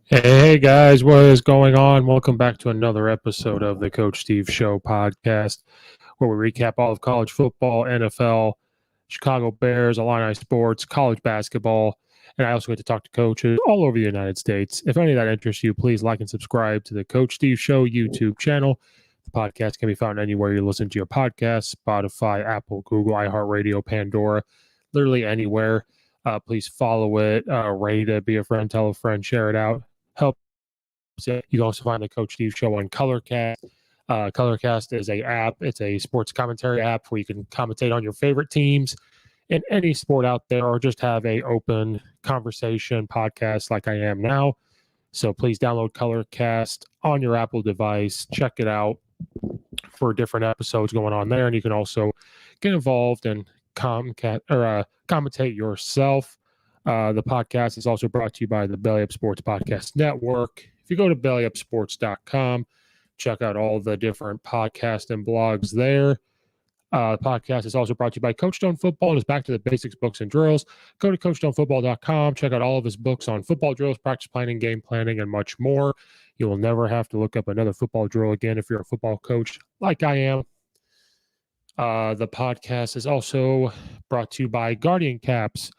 Hey guys, what is going on? Welcome back to another episode of the Coach Steve Show podcast, where we recap all of college football, NFL, Chicago Bears, Illini sports, college basketball, and I also get to talk to coaches all over the United States. If any of that interests you, please like and subscribe to the Coach Steve Show YouTube channel. The podcast can be found anywhere you listen to your podcasts: Spotify, Apple, Google, iHeartRadio, Pandora, literally anywhere. Please follow it, rate it, be a friend, tell a friend, share it out. Help. You can also find the Coach Steve Show on Colorcast. Colorcast is a app. It's a sports commentary app where you can commentate on your favorite teams in any sport out there, or just have a open conversation podcast like I am now. So please download Colorcast on your Apple device. Check it out for different episodes going on there, and you can also get involved and commentate yourself. The podcast is also brought to you by the Belly Up Sports Podcast Network. If you go to bellyupsports.com, check out all the different podcasts and blogs there. The podcast is also brought to you by Coach Stone Football and is back to the basics, books, and drills. Go to coachstonefootball.com. Check out all of his books on football drills, practice planning, game planning, and much more. You will never have to look up another football drill again if you're a football coach like I am. The podcast is also brought to you by Guardian Caps.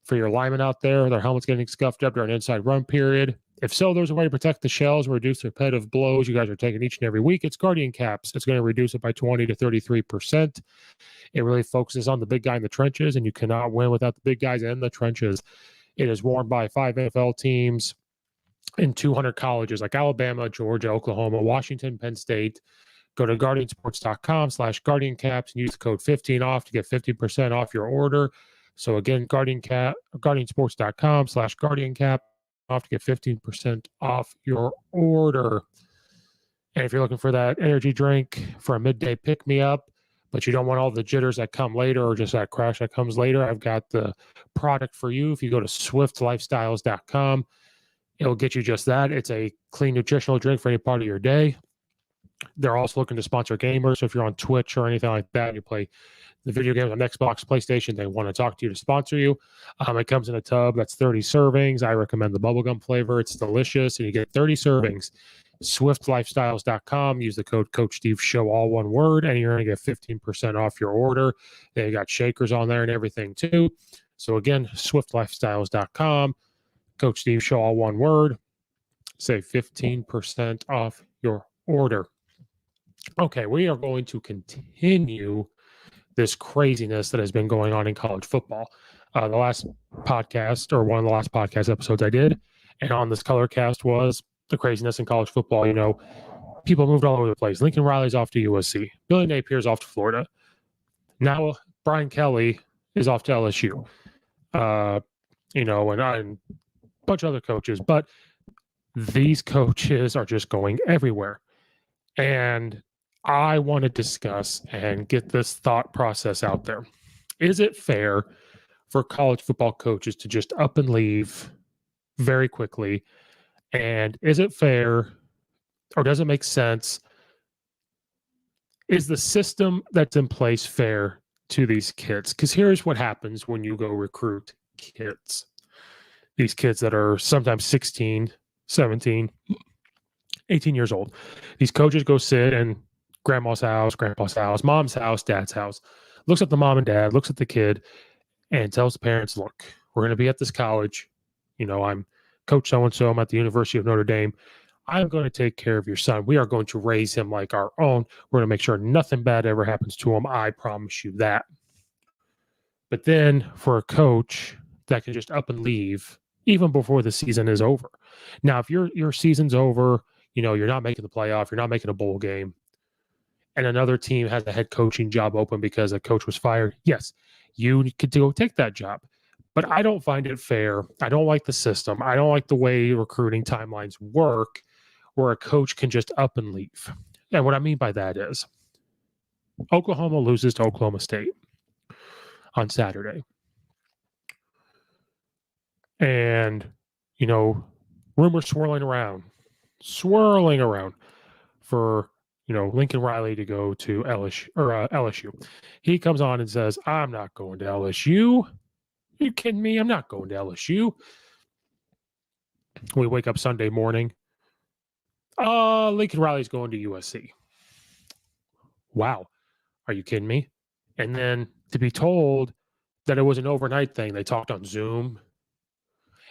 For your linemen out there, their helmets getting scuffed up during an inside run period. If so, there's a way to protect the shells and reduce the repetitive blows you guys are taking each and every week. It's Guardian Caps. It's going to reduce it by 20 to 33%. It really focuses on the big guy in the trenches, and you cannot win without the big guys in the trenches. It is worn by 5 NFL teams and 200 colleges like Alabama, Georgia, Oklahoma, Washington, Penn State. Go to guardiansports.com/guardiancaps and use the code 15OFF to get 15% off your order. So again, guardiansports.com/guardiancap off to get 15% off your order. And if you're looking for that energy drink for a midday pick-me-up, but you don't want all the jitters that come later or just that crash that comes later, I've got the product for you. If you go to swiftlifestyles.com, it'll get you just that. It's a clean nutritional drink for any part of your day. They're also looking to sponsor gamers. So if you're on Twitch or anything like that, you play the video games on Xbox, PlayStation, they want to talk to you to sponsor you. It comes in a tub that's 30 servings. I recommend the bubblegum flavor. It's delicious, and you get 30 servings. SwiftLifestyles.com. Use the code Coach Steve Show, all one word, and you're going to get 15% off your order. They got shakers on there and everything too. So again, SwiftLifestyles.com. Coach Steve Show, all one word. Save 15% off your order. Okay, we are going to continue this craziness that has been going on in college football. The last podcast, or one of the last podcast episodes I did, and on this Colorcast, was the craziness in college football. You know, people moved all over the place. Lincoln Riley's off to USC. Billy Napier's off to Florida. Now Brian Kelly is off to LSU. And a bunch of other coaches. But these coaches are just going everywhere. And I want to discuss and get this thought process out there. Is it fair for college football coaches to just up and leave very quickly? And is it fair, or does it make sense? Is the system that's in place fair to these kids? Because here's what happens when you go recruit kids. These kids that are sometimes 16, 17, 18 years old. These coaches go sit in grandma's house, grandpa's house, mom's house, dad's house, looks at the mom and dad, looks at the kid, and tells the parents, look, we're going to be at this college. You know, I'm Coach so-and-so. I'm at the University of Notre Dame. I'm going to take care of your son. We are going to raise him like our own. We're going to make sure nothing bad ever happens to him. I promise you that. But then for a coach that can just up and leave even before the season is over. Now, if your season's over, you know, you're not making the playoff, you're not making a bowl game, and another team has a head coaching job open because a coach was fired, yes, you could go take that job. But I don't find it fair. I don't like the system. I don't like the way recruiting timelines work where a coach can just up and leave. And what I mean by that is Oklahoma loses to Oklahoma State on Saturday. And, you know, rumors swirling around for, you know, Lincoln Riley to go to LSU. He comes on and says, I'm not going to LSU. Are you kidding me? I'm not going to LSU. We wake up Sunday morning. Lincoln Riley's going to USC. Wow. Are you kidding me? And then to be told that it was an overnight thing, they talked on Zoom.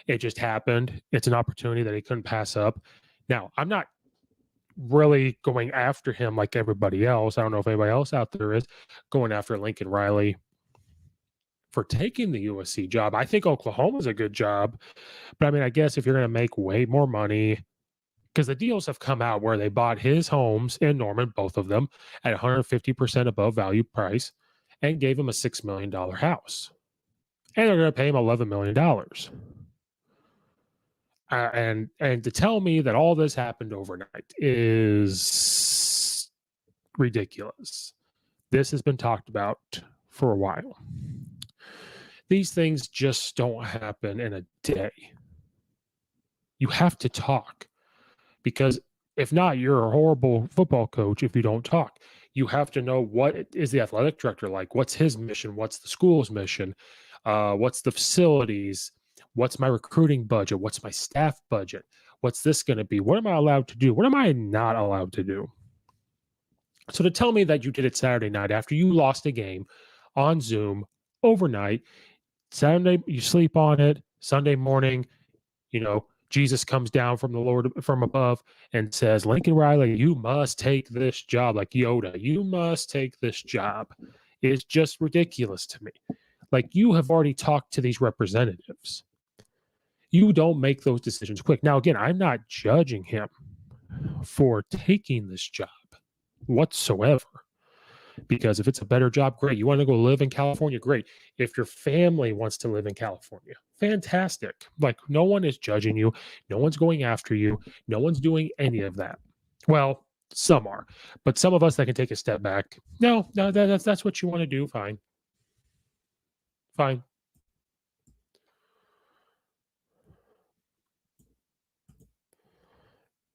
It just happened. It's an opportunity that he couldn't pass up. Now, I'm not really going after him like everybody else. I don't know if anybody else out there is going after Lincoln Riley for taking the USC job. I think Oklahoma's a good job. But I mean, I guess if you're going to make way more money, because the deals have come out where they bought his homes in Norman, both of them, at 150% above value price and gave him a $6 million house. And they're going to pay him $11 million. And to tell me that all this happened overnight is ridiculous. This has been talked about for a while. These things just don't happen in a day. You have to talk, because if not, you're a horrible football coach if you don't talk. You have to know, what is the athletic director like? What's his mission? What's the school's mission? What's the facilities? What's my recruiting budget? What's my staff budget? What's this going to be? What am I allowed to do? What am I not allowed to do? So to tell me that you did it Saturday night after you lost a game on Zoom overnight, Saturday you sleep on it, Sunday morning, Jesus comes down from the Lord from above and says, Lincoln Riley, you must take this job, like Yoda. You must take this job. It's just ridiculous to me. Like, you have already talked to these representatives. You don't make those decisions quick. Now, again, I'm not judging him for taking this job whatsoever, because if it's a better job, great. You want to go live in California, great. If your family wants to live in California, fantastic. Like, no one is judging you. No one's going after you. No one's doing any of that. Well, some are, but some of us that can take a step back. No, that's what you want to do. Fine.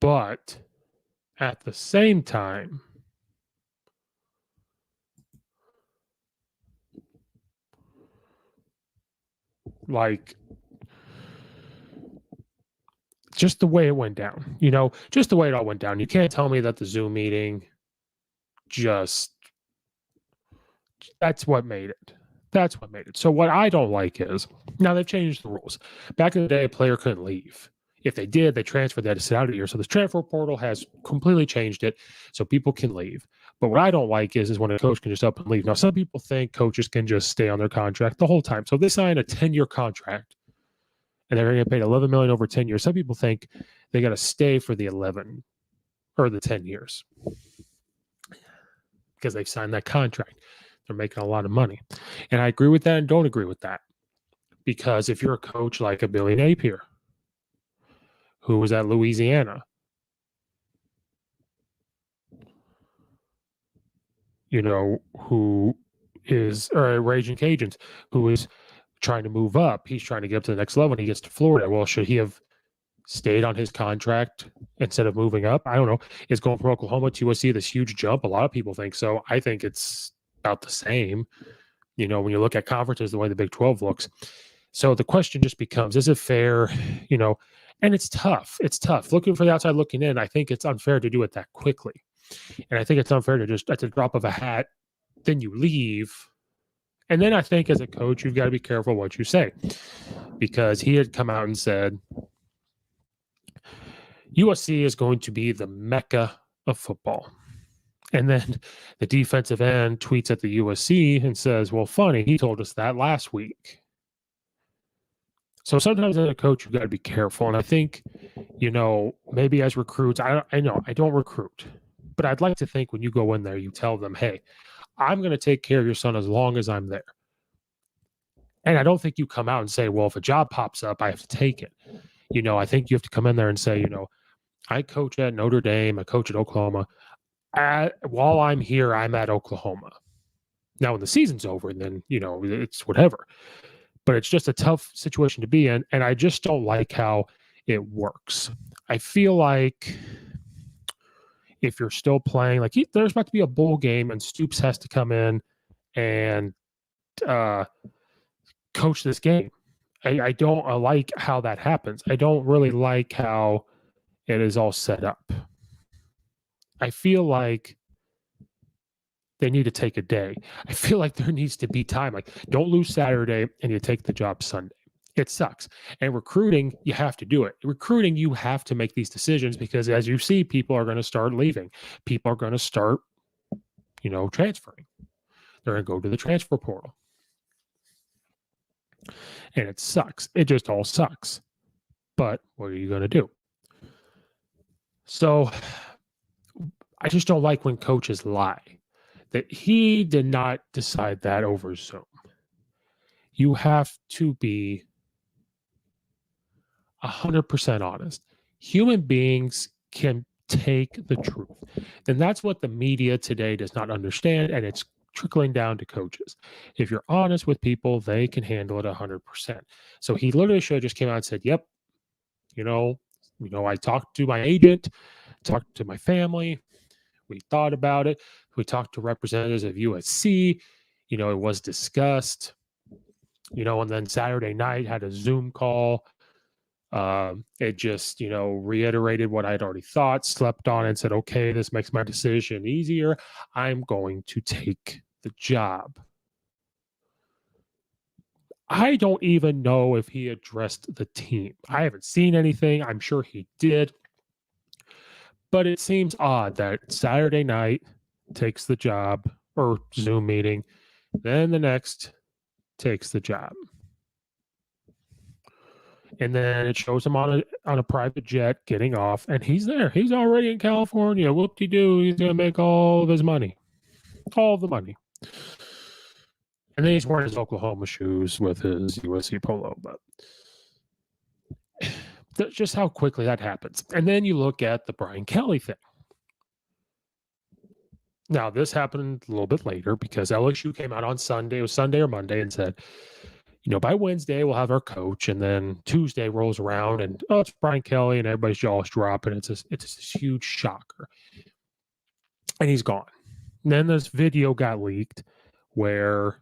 But at the same time, like, just the way it went down, just the way it all went down. You can't tell me that the Zoom meeting that's what made it. That's what made it. So what I don't like is, now they've changed the rules. Back in the day, a player couldn't leave. If they did, they transferred. They had to sit out a year. So the transfer portal has completely changed it so people can leave. But what I don't like is when a coach can just up and leave. Now, some people think coaches can just stay on their contract the whole time. So they sign a 10-year contract and they're going to get paid $11 million over 10 years. Some people think they got to stay for the 11 or the 10 years because they've signed that contract. They're making a lot of money. And I agree with that and don't agree with that. Because if you're a coach like a Billy Napier, who was at Louisiana, who is, or Raging Cajuns, who is trying to move up. He's trying to get up to the next level and he gets to Florida. Well, should he have stayed on his contract instead of moving up? I don't know. Is going from Oklahoma to USC this huge jump? A lot of people think so. I think it's about the same, when you look at conferences, the way the Big 12 looks. So the question just becomes, is it fair, and it's tough. It's tough. Looking for the outside looking in, I think it's unfair to do it that quickly. And I think it's unfair to just, at the drop of a hat, then you leave. And then I think as a coach, you've got to be careful what you say, because he had come out and said, USC is going to be the mecca of football. And then the defensive end tweets at the USC and says, well, funny, he told us that last week. So sometimes as a coach, you've got to be careful. And I think, maybe as recruits, I know I don't recruit, but I'd like to think when you go in there, you tell them, hey, I'm going to take care of your son as long as I'm there. And I don't think you come out and say, well, if a job pops up, I have to take it. I think you have to come in there and say, I coach at Notre Dame, I coach at Oklahoma. While I'm here, I'm at Oklahoma. Now, when the season's over, then, it's whatever. But it's just a tough situation to be in. And I just don't like how it works. I feel like if you're still playing, like there's about to be a bowl game and Stoops has to come in and coach this game I don't like how that happens. I don't really like how it is all set up. I feel like they need to take a day. I feel like there needs to be time. Like, don't lose Saturday and you take the job Sunday. It sucks. And recruiting, you have to do it. Recruiting, you have to make these decisions because as you see, people are going to start leaving. People are going to start, transferring. They're going to go to the transfer portal. And it sucks. It just all sucks. But what are you going to do? So I just don't like when coaches lie. That he did not decide that over Zoom. You have to be 100% honest. Human beings can take the truth. And that's what the media today does not understand. And it's trickling down to coaches. If you're honest with people, they can handle it 100%. So he literally should have just came out and said, yep, I talked to my agent, talked to my family. We thought about it. We talked to representatives of USC. It was discussed, and then Saturday night had a Zoom call. It just, reiterated what I'd already thought, slept on it, and said, okay, this makes my decision easier. I'm going to take the job. I don't even know if he addressed the team. I haven't seen anything. I'm sure he did. But it seems odd that Saturday night takes the job or Zoom meeting, then the next takes the job. And then it shows him on a private jet getting off, and he's there. He's already in California. Whoop-de-doo. He's going to make all of his money. All of the money. And then he's wearing his Oklahoma shoes with his USC polo. But that's just how quickly that happens. And then you look at the Brian Kelly thing. Now, this happened a little bit later because LSU came out on Sunday. It was Sunday or Monday and said, by Wednesday, we'll have our coach. And then Tuesday rolls around and, it's Brian Kelly, and everybody's jaw's dropping. It's this huge shocker. And he's gone. And then this video got leaked where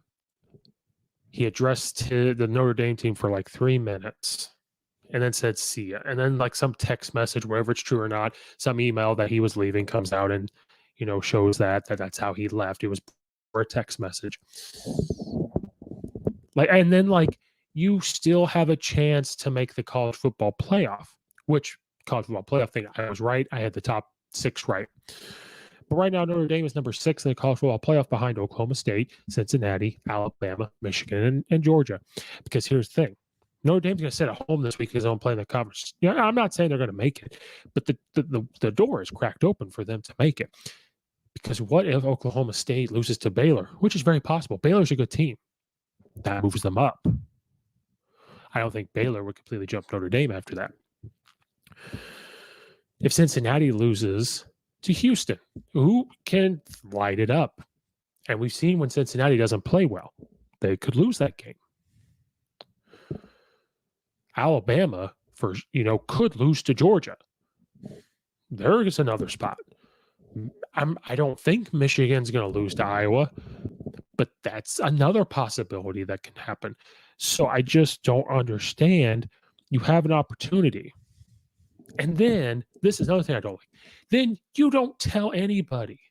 he addressed the Notre Dame team for like 3 minutes and then said, see ya. And then like some text message, whether it's true or not, some email that he was leaving comes out and, shows that's how he left. It was for a text message. And then you still have a chance to make the college football playoff, which college football playoff thing, I was right. I had the top 6 right. But right now, Notre Dame is number 6 in the college football playoff behind Oklahoma State, Cincinnati, Alabama, Michigan, and Georgia. Because here's the thing. Notre Dame's going to sit at home this week because they don't play in the conference. I'm not saying they're going to make it, but the door is cracked open for them to make it. Because what if Oklahoma State loses to Baylor, which is very possible? Baylor's a good team. That moves them up. I don't think Baylor would completely jump Notre Dame after that. If Cincinnati loses to Houston, who can light it up? And we've seen when Cincinnati doesn't play well, they could lose that game. Alabama, could lose to Georgia. There is another spot. I don't think Michigan's going to lose to Iowa, but that's another possibility that can happen. So I just don't understand. You have an opportunity. And then, this is another thing I don't like. Then you don't tell anybody.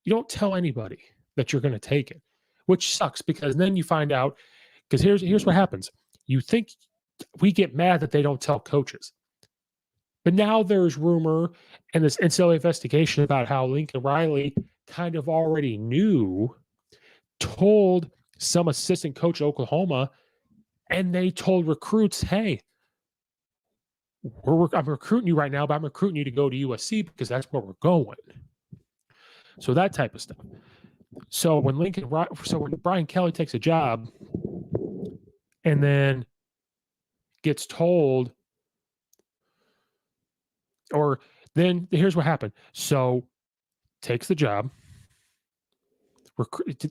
You don't tell anybody that you're going to take it, which sucks because then you find out, because here's what happens. You think we get mad that they don't tell coaches. But now there's rumor and this NCAA investigation about how Lincoln Riley kind of already told some assistant coach at Oklahoma, and they told recruits, hey, I'm recruiting you right now, but I'm recruiting you to go to USC because that's where we're going. So that type of stuff. So when Brian Kelly takes a job and then gets told, or then here's what happened. So takes the job.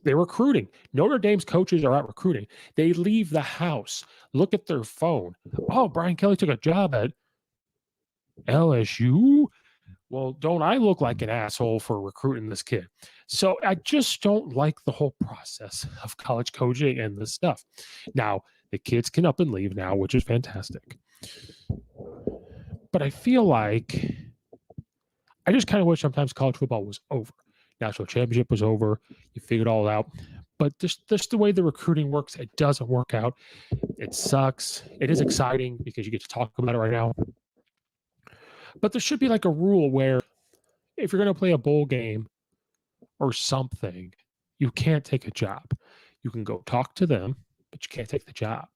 They're recruiting. Notre Dame's coaches are out recruiting. They leave the house, look at their phone. Oh, Brian Kelly took a job at LSU. Well, don't I look like an asshole for recruiting this kid? So I just don't like the whole process of college coaching and this stuff. Now, The kids can up and leave now, which is fantastic. But I feel like I just kind of wish sometimes college football was over. National championship was over. You figured it all out. But just the way the recruiting works, it doesn't work out. It sucks. It is exciting because you get to talk about it right now. But there should be like a rule where if you're going to play a bowl game or something, you can't take a job. You can go talk to them, but you can't take the job.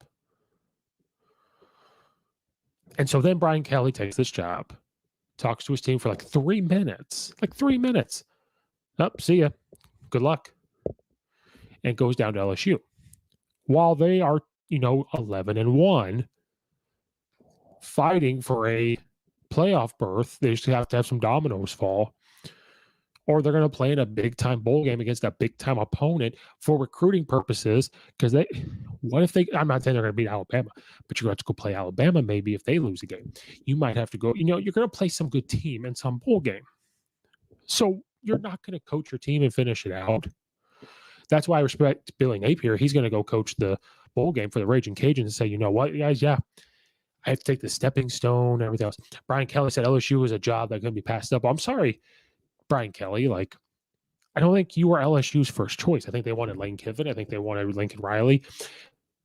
And so then Brian Kelly takes this job, talks to his team for like 3 minutes. Like 3 minutes. Oh, see ya. Good luck. And goes down to LSU. While they are, 11-1, fighting for a playoff berth, they just have to have some dominoes fall. Or they're going to play in a big-time bowl game against a big-time opponent for recruiting purposes. Because I'm not saying they're going to beat Alabama, but you're going to have to go play Alabama maybe if they lose a game. You might have to go, you're going to play some good team in some bowl game. So you're not going to coach your team and finish it out. That's why I respect Billy Napier. He's going to go coach the bowl game for the Raging Cajuns and say, you know what, guys, yeah, I have to take the stepping stone, everything else. Brian Kelly said LSU was a job that couldn't be passed up. I'm sorry, Brian Kelly. Like, I don't think you were LSU's first choice. I think they wanted Lane Kiffin. I think they wanted Lincoln Riley.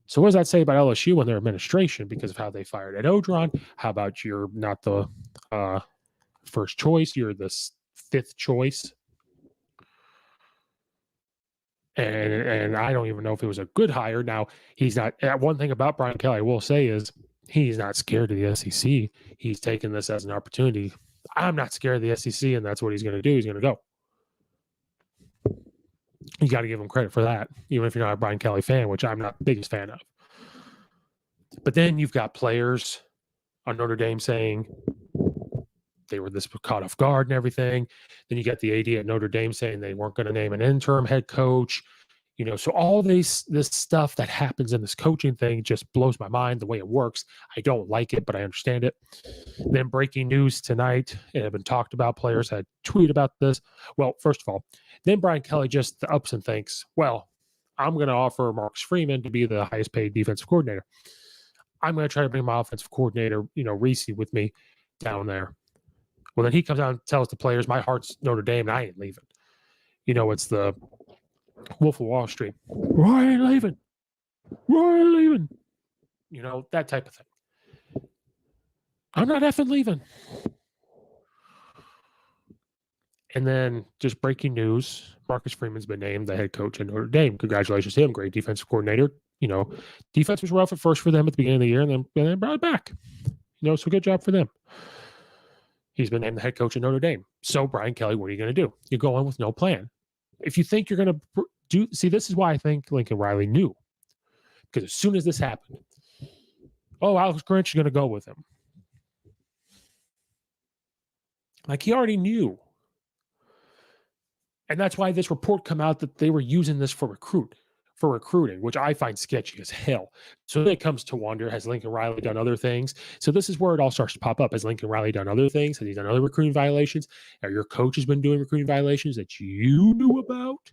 So what does that say about LSU and their administration because of how they fired Ed Odron? How about you're not the first choice? You're the fifth choice. And I don't even know if it was a good hire. Now, he's not. One thing about Brian Kelly I will say is he's not scared of the SEC. He's taken this as an opportunity. I'm not scared of the SEC, and that's what he's going to do. He's going to go. You got to give him credit for that, even if you're not a Brian Kelly fan, which I'm not the biggest fan of. But then you've got players on Notre Dame saying they were this caught off guard and everything. Then you got the AD at Notre Dame saying they weren't going to name an interim head coach. So all this stuff that happens in this coaching thing just blows my mind the way it works. I don't like it, but I understand it. Then breaking news tonight, it had been talked about. Players had tweeted about this. Well, first of all, then Brian Kelly just ups and thinks, well, I'm going to offer Marcus Freeman to be the highest paid defensive coordinator. I'm going to try to bring my offensive coordinator, Reese, with me down there. Well, then he comes out and tells the players, my heart's Notre Dame, and I ain't leaving. It's the Wolf of Wall Street. Why ain't leaving? Why ain't leaving? That type of thing. I'm not effing leaving. And then just breaking news, Marcus Freeman's been named the head coach at Notre Dame. Congratulations to him. Great defensive coordinator. Defense was rough at first for them at the beginning of the year, and then brought it back. So good job for them. He's been named the head coach at Notre Dame. So, Brian Kelly, what are you going to do? You go in with no plan. If you think you're going to this is why I think Lincoln Riley knew. Because as soon as this happened, Alex Grinch is going to go with him. Like, he already knew. And that's why this report come out that they were using this for recruiting, which I find sketchy as hell. So then it comes to wonder, has Lincoln Riley done other things? So this is where it all starts to pop up. Has Lincoln Riley done other things? Has he done other recruiting violations? Have your coaches been doing recruiting violations that you knew about?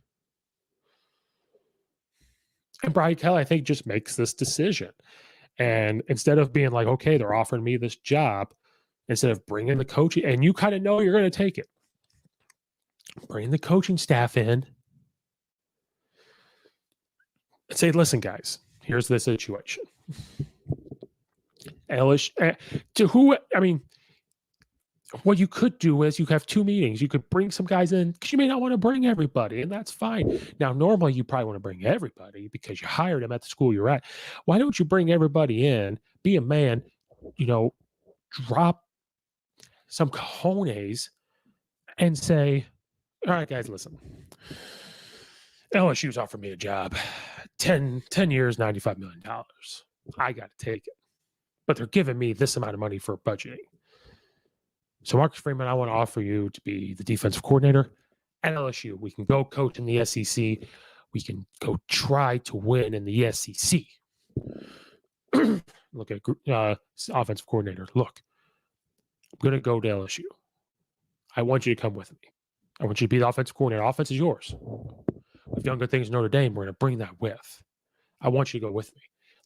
And Brian Kelly, I think, just makes this decision. And instead of being like, okay, they're offering me this job, instead of bringing the coaching, and you kind of know you're going to take it, bring the coaching staff in and say, listen, guys, here's the situation. What you could do is you have two meetings. You could bring some guys in because you may not want to bring everybody, and that's fine. Now, normally you probably want to bring everybody because you hired them at the school you're at. Why don't you bring everybody in, be a man, drop some cojones and say, all right, guys, listen. LSU's offered me a job, 10 years, $95 million. I got to take it. But they're giving me this amount of money for budgeting. So, Marcus Freeman, I want to offer you to be the defensive coordinator at LSU. We can go coach in the SEC. We can go try to win in the SEC. Look at offensive coordinator. Look, I'm going to go to LSU. I want you to come with me. I want you to be the offensive coordinator. Offense is yours. We've done good things in Notre Dame. We're going to bring that with. I want you to go with me.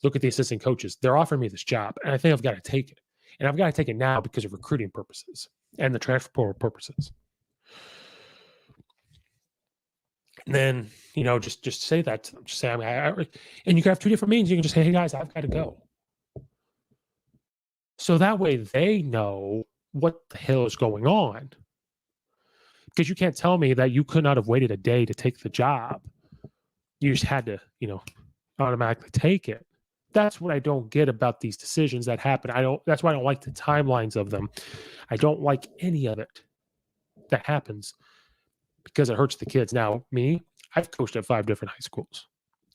look at the assistant coaches. They're offering me this job, and I think I've got to take it. And I've got to take it now because of recruiting purposes and the transfer portal purposes. And then, just say that to them. Just say, and you can have two different meetings. You can just say, hey, guys, I've got to go. So that way they know what the hell is going on. Because you can't tell me that you could not have waited a day to take the job. You just had to, automatically take it. That's what I don't get about these decisions that happen. That's why I don't like the timelines of them. I don't like any of it that happens because it hurts the kids. Now, me, I've coached at 5 different high schools.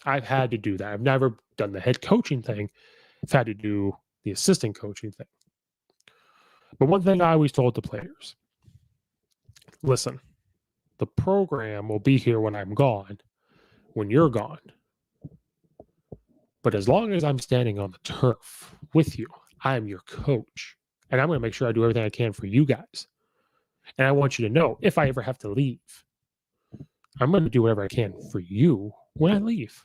I've had to do that. I've never done the head coaching thing. I've had to do the assistant coaching thing. But one thing I always told the players, listen, the program will be here when I'm gone, when you're gone. But as long as I'm standing on the turf with you, I'm your coach. And I'm going to make sure I do everything I can for you guys. And I want you to know, if I ever have to leave, I'm going to do whatever I can for you when I leave.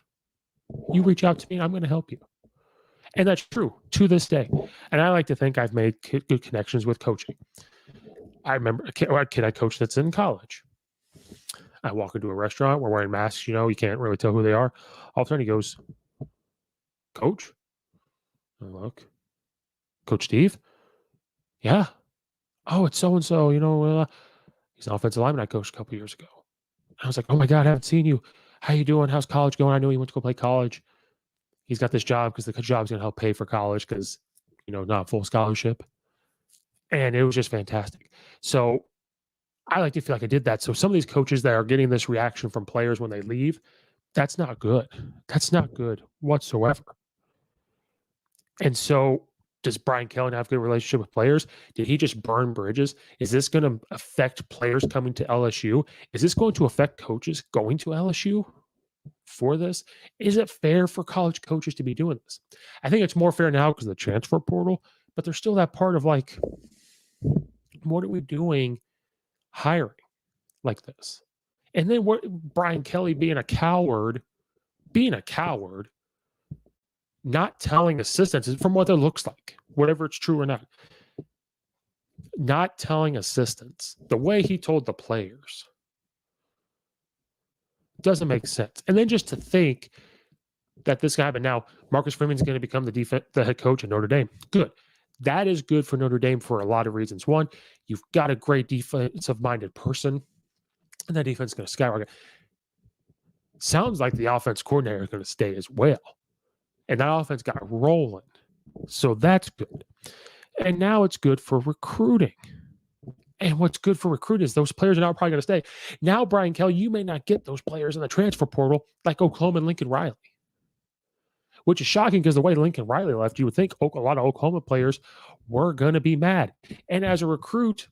You reach out to me, and I'm going to help you. And that's true to this day. And I like to think I've made good connections with coaching. I remember a kid I coached that's in college. I walk into a restaurant, we're wearing masks, you can't really tell who they are. All of a sudden he goes, Coach? I look. Coach Steve? Yeah. Oh, it's so-and-so, he's an offensive lineman I coached a couple years ago. I was like, oh my God, I haven't seen you. How you doing? How's college going? I know he went to go play college. He's got this job because the job's going to help pay for college because, not full scholarship. And it was just fantastic. So I like to feel like I did that. So some of these coaches that are getting this reaction from players when they leave, that's not good. That's not good whatsoever. And so does Brian Kelly have a good relationship with players? Did he just burn bridges? Is this going to affect players coming to LSU? Is this going to affect coaches going to LSU for this? Is it fair for college coaches to be doing this? I think it's more fair now because of the transfer portal, but there's still that part of like, what are we doing hiring like this? And then Brian Kelly being a coward, not telling assistants from what it looks like, whatever it's true or not telling assistants the way he told the players doesn't make sense. And then just to think that this guy, but now Marcus Freeman's going to become the head coach at Notre Dame. Good. That is good for Notre Dame for a lot of reasons. One, you've got a great defensive-minded person, and that defense is going to skyrocket. Sounds like the offense coordinator is going to stay as well. And that offense got rolling. So that's good. And now it's good for recruiting. And what's good for recruiting is those players are now probably going to stay. Now, Brian Kelly, you may not get those players in the transfer portal like Oklahoma and Lincoln Riley, which is shocking because the way Lincoln Riley left, you would think a lot of Oklahoma players were going to be mad. And as a recruit,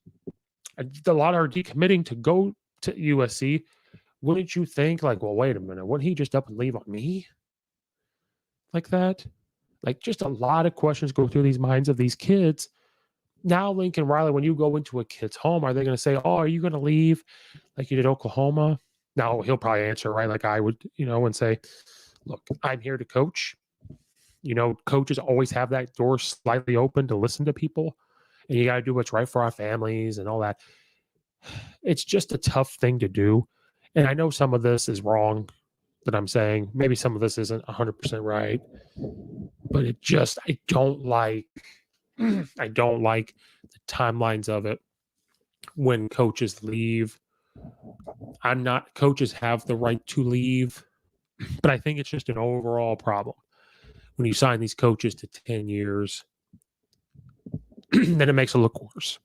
a lot are decommitting to go to USC. Wouldn't you think like, well, wait a minute, wouldn't he just up and leave on me? Like that? Like just a lot of questions go through these minds of these kids. Now, Lincoln Riley, when you go into a kid's home, are they going to say, oh, are you going to leave like you did Oklahoma? Now, he'll probably answer, right, like I would, and say, look, I'm here to coach. Coaches always have that door slightly open to listen to people. And you got to do what's right for our families and all that. It's just a tough thing to do. And I know some of this is wrong that I'm saying. Maybe some of this isn't 100% right. But I don't like the timelines of it when coaches leave. Coaches have the right to leave, but I think it's just an overall problem. When you sign these coaches to 10 years, then it makes it look worse.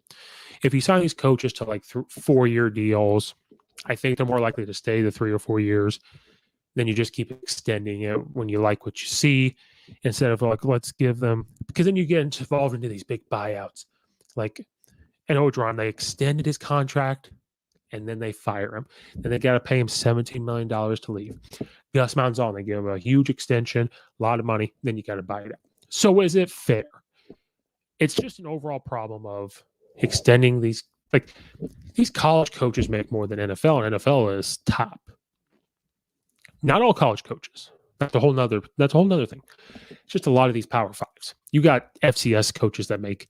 If you sign these coaches to like 4-year deals, I think they're more likely to stay the 3 or 4 years. Then you just keep extending it when you like what you see, instead of like, let's give them, because then you get involved into these big buyouts. Like an Odron, they extended his contract and then they fire him. Then they got to pay him $17 million to leave. Gus Malzahn, they give him a huge extension, a lot of money, then you got to buy it out. So is it fair? It's just an overall problem of extending these. Like these college coaches make more than NFL, and NFL is top. Not all college coaches. That's a whole nother thing. It's just a lot of these Power Fives. You got FCS coaches that make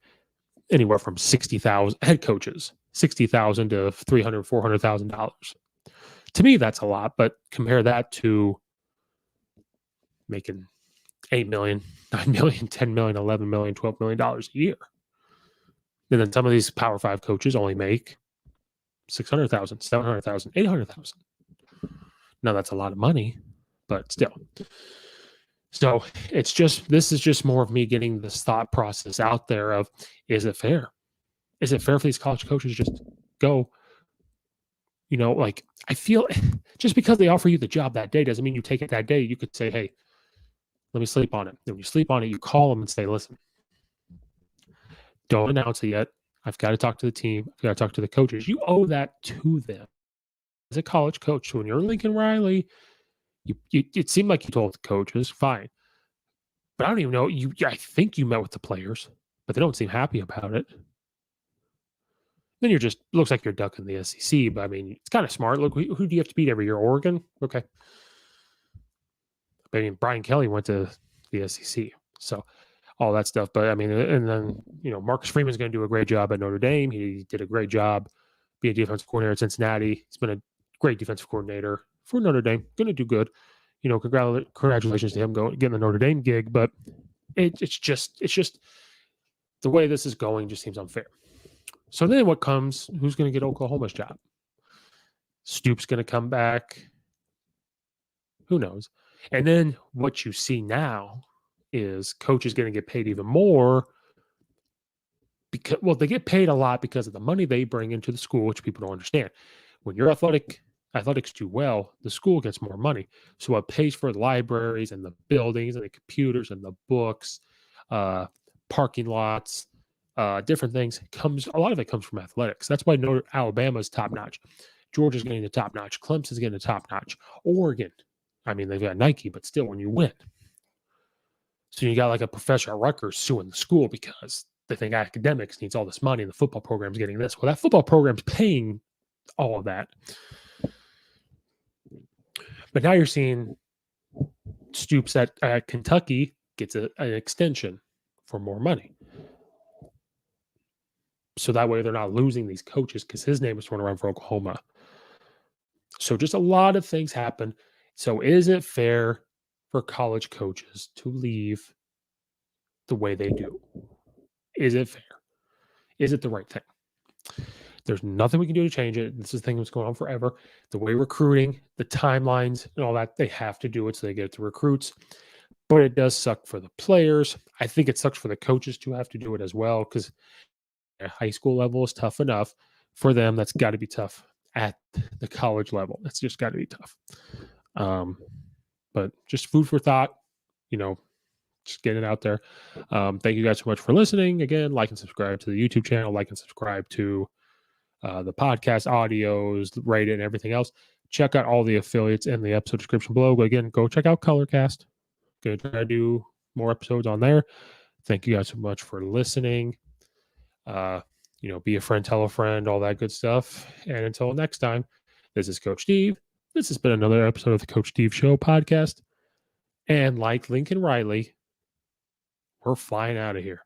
anywhere from 60,000 head coaches, 60,000 to $300,000-$400,000. To me, that's a lot, but compare that to making $8 million, $9 million, $10 million, $11 million, $12 million a year. And then some of these Power Five coaches only make 600,000, 700,000, 800,000. Now that's a lot of money, but still. So this is just more of me getting this thought process out there of, is it fair? Is it fair for these college coaches just go, like I feel just because they offer you the job that day doesn't mean you take it that day. You could say, hey, let me sleep on it. And when you sleep on it, you call them and say, listen, don't announce it yet. I've got to talk to the team. I've got to talk to the coaches. You owe that to them as a college coach. So when you're Lincoln Riley, it seemed like you told the coaches, fine. But I don't even know. I think you met with the players, but they don't seem happy about it. Then looks like you're ducking the SEC. But I mean, it's kind of smart. Look, who do you have to beat every year? Oregon? Okay. I mean, Brian Kelly went to the SEC. So all that stuff. But I mean, and then, Marcus Freeman's going to do a great job at Notre Dame. He did a great job being a defensive coordinator at Cincinnati. He's been a great defensive coordinator for Notre Dame. Going to do good. Congratulations to him getting the Notre Dame gig. But it's just the way this is going just seems unfair. So then what comes? Who's going to get Oklahoma's job? Stoops going to come back. Who knows? And then what you see now is coaches going to get paid even more because, they get paid a lot because of the money they bring into the school, which people don't understand. When your athletics do well, the school gets more money. So it pays for the libraries and the buildings and the computers and the books, parking lots, different things. A lot of it comes from athletics. That's why Alabama's top notch. Georgia's getting the top notch. Clemson's getting the top notch. Oregon, I mean, they've got Nike, but still, when you win. So you got like a professor at Rutgers suing the school because they think academics needs all this money and the football program's getting this. Well, that football program's paying all of that. But now you're seeing Stoops at Kentucky gets an extension for more money. So that way they're not losing these coaches because his name is going around for Oklahoma. So just a lot of things happen. So is it fair for college coaches to leave the way they do? Is it fair? Is it the right thing? There's nothing we can do to change it. This is a thing that's going on forever. The way recruiting, the timelines, and all that, they have to do it so they get it to recruits. But it does suck for the players. I think it sucks for the coaches to have to do it as well because at high school level is tough enough. For them, that's got to be tough at the college level. That's just got to be tough. But just food for thought, just getting it out there. Thank you guys so much for listening. Again, like and subscribe to the YouTube channel, like and subscribe to the podcast audios, rate it, and everything else. Check out all the affiliates in the episode description below. But again, go check out Colorcast. Going to try to do more episodes on there. Thank you guys so much for listening. Be a friend, tell a friend, all that good stuff. And until next time, this is Coach Steve. This has been another episode of the Coach Steve Show podcast. And like Lincoln Riley, we're flying out of here.